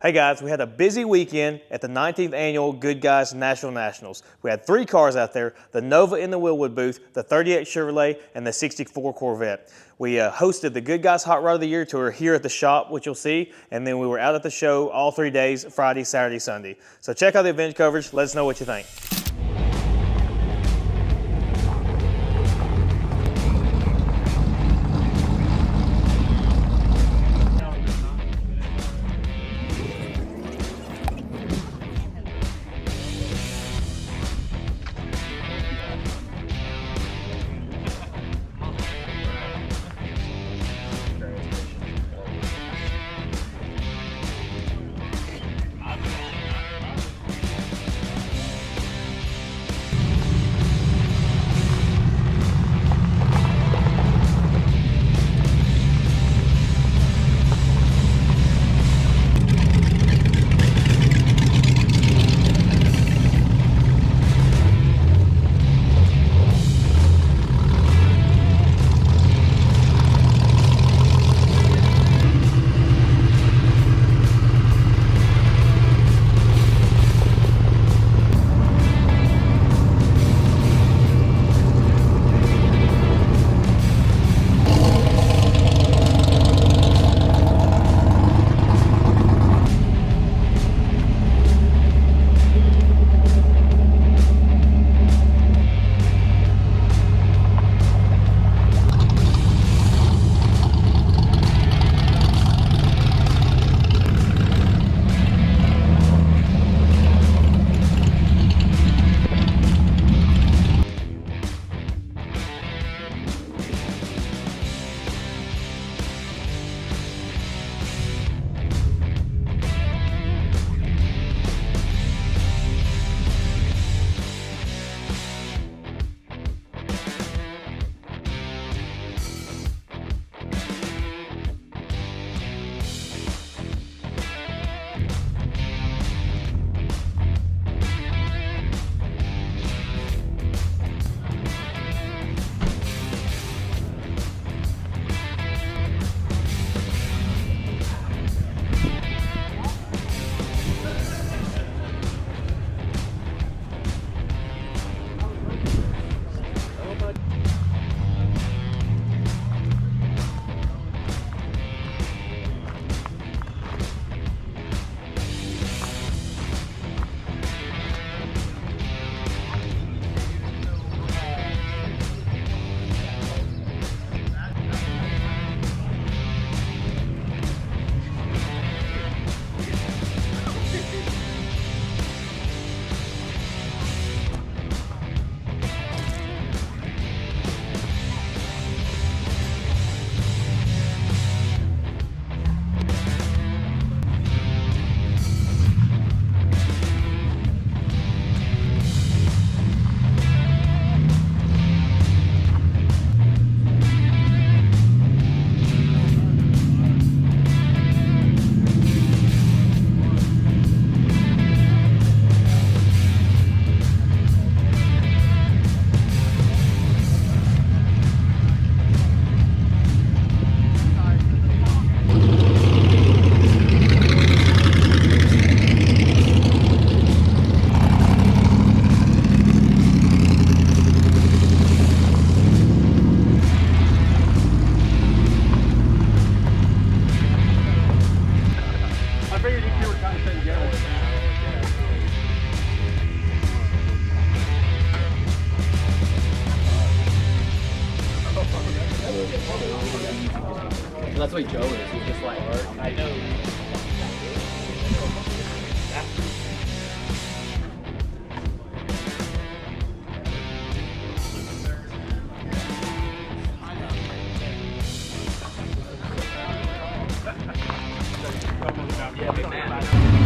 Hey guys, we had a busy weekend at the 19th Annual Goodguys Nationals. We had 3 cars out there, the Nova in the Wilwood booth, the 38 Chevrolet, and the 64 Corvette. We hosted the Goodguys Hot Rod of the Year tour here at the shop, which you'll see, and then we were out at the show all 3 days, Friday, Saturday, Sunday. So check out the event coverage, let us know what you think. That's what Joe is. He's just like, I know. Yeah, big man.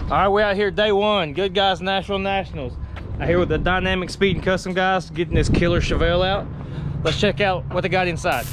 All right, we're out here day one, Goodguys Nationals. Out here with the Dynamic Speed and Custom guys, getting this killer Chevelle out. Let's check out what they got inside.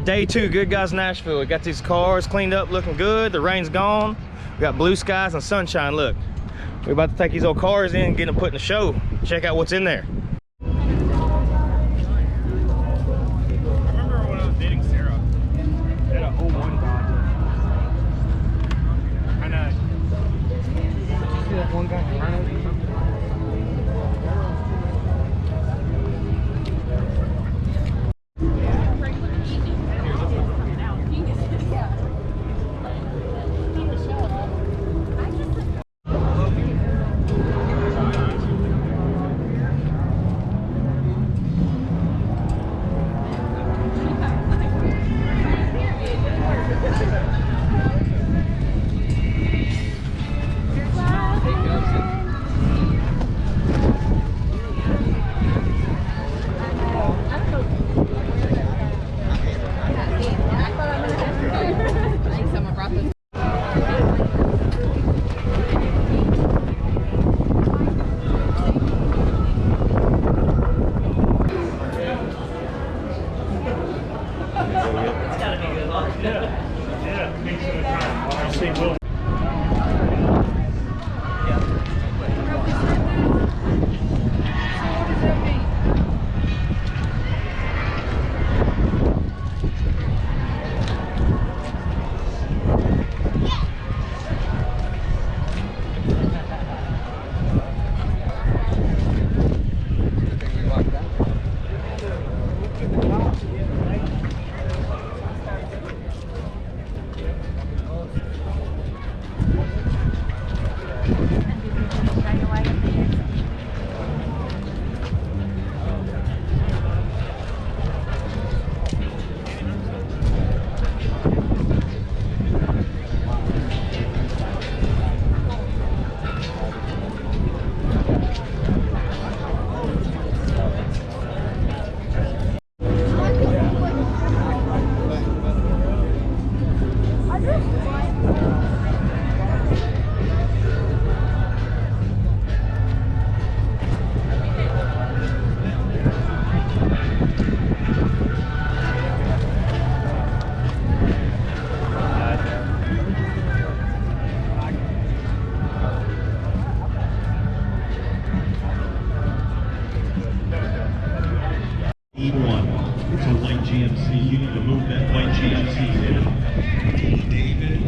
day 2, Good Guys Nashville. We got these cars cleaned up, looking good. The rain's gone. We got blue skies and sunshine. Look, we're about to take these old cars in and get them put in the show. Check out what's in there. I remember when I was dating Sarah, she had a 01 Dodge. And did you see that one guy in front of you? It's a white GMC. You need to move that white GMC in. David.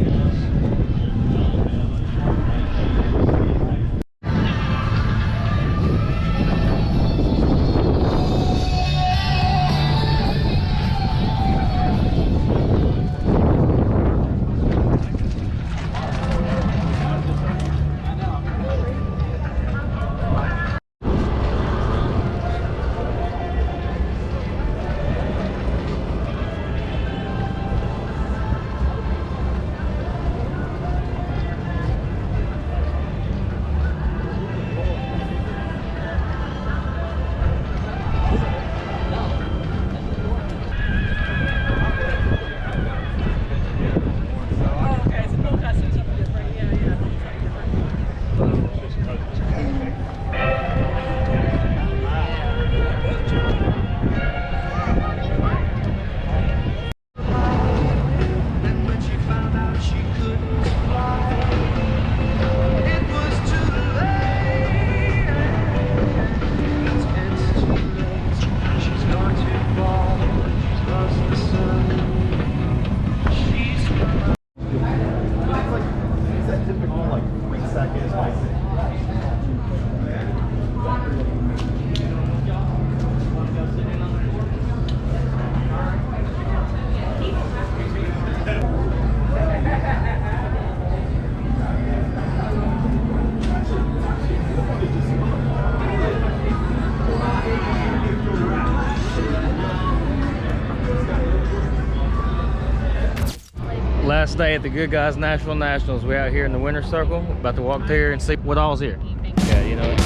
Last day at the Good Guys Nashville Nationals. We're out here in the winter circle, about to walk there and see what all's here. Yeah, you know it.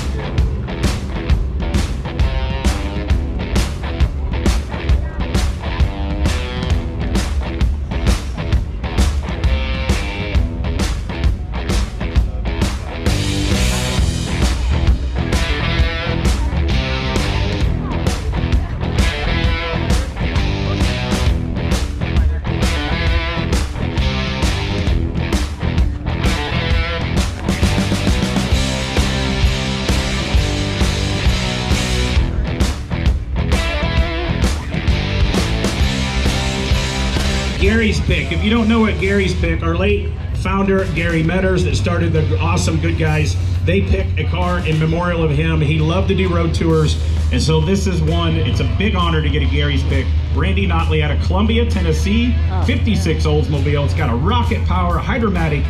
Gary's Pick. If you don't know what Gary's Pick, our late founder, Gary Metters, that started the awesome Good Guys, they pick a car in memorial of him. He loved to do road tours, and so this is one. It's a big honor to get a Gary's Pick. Randy Notley out of Columbia, Tennessee, 56 Oldsmobile. It's got a rocket power, hydromatic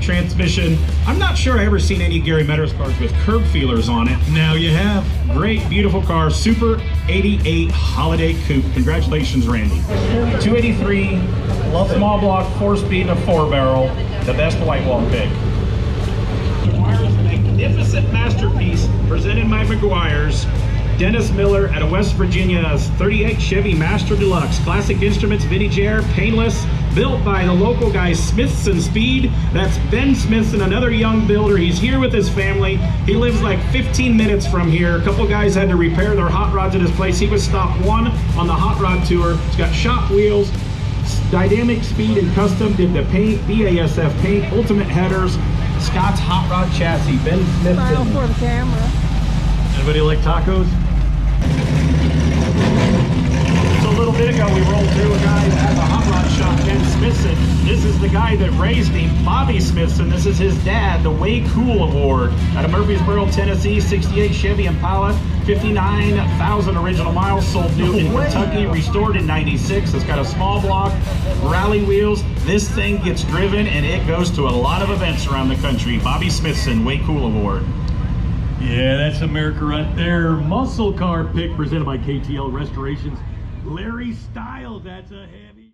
transmission. I'm not sure I ever seen any Gary Metters cars with curb feelers on it. Now you have. Great, beautiful car. Super 88 Holiday Coupe. Congratulations, Randy. 283, small block, 4-speed, and a 4-barrel. The best white wall pick. Magnificent masterpiece presented by McGuire's. Dennis Miller out of West Virginia's 38 Chevy Master Deluxe. Classic Instruments, vintage air, painless, built by the local guy Smithson Speed. That's Ben Smithson, another young builder. He's here with his family. He lives like 15 minutes from here. A couple guys had to repair their hot rods at his place. He was stop 1 on the hot rod tour. It's got shop wheels, dynamic speed and custom, did the paint, BASF paint, ultimate headers, Scott's hot rod chassis, Ben Smithson. Smile for the camera. Anybody like tacos? So a little bit ago we rolled through a guy that has a hot rod shop, Ben Smithson. This is the guy that raised him, Bobby Smithson. This is his dad, the Way Cool Award. Out of Murfreesboro, Tennessee, 68 Chevy Impala, 59,000 original miles, sold new in Kentucky, restored in 96. It's got a small block, rally wheels. This thing gets driven and it goes to a lot of events around the country. Bobby Smithson, Way Cool Award. Yeah, that's America right there. Muscle car pick presented by KTL Restorations. Larry Styles, that's a heavy.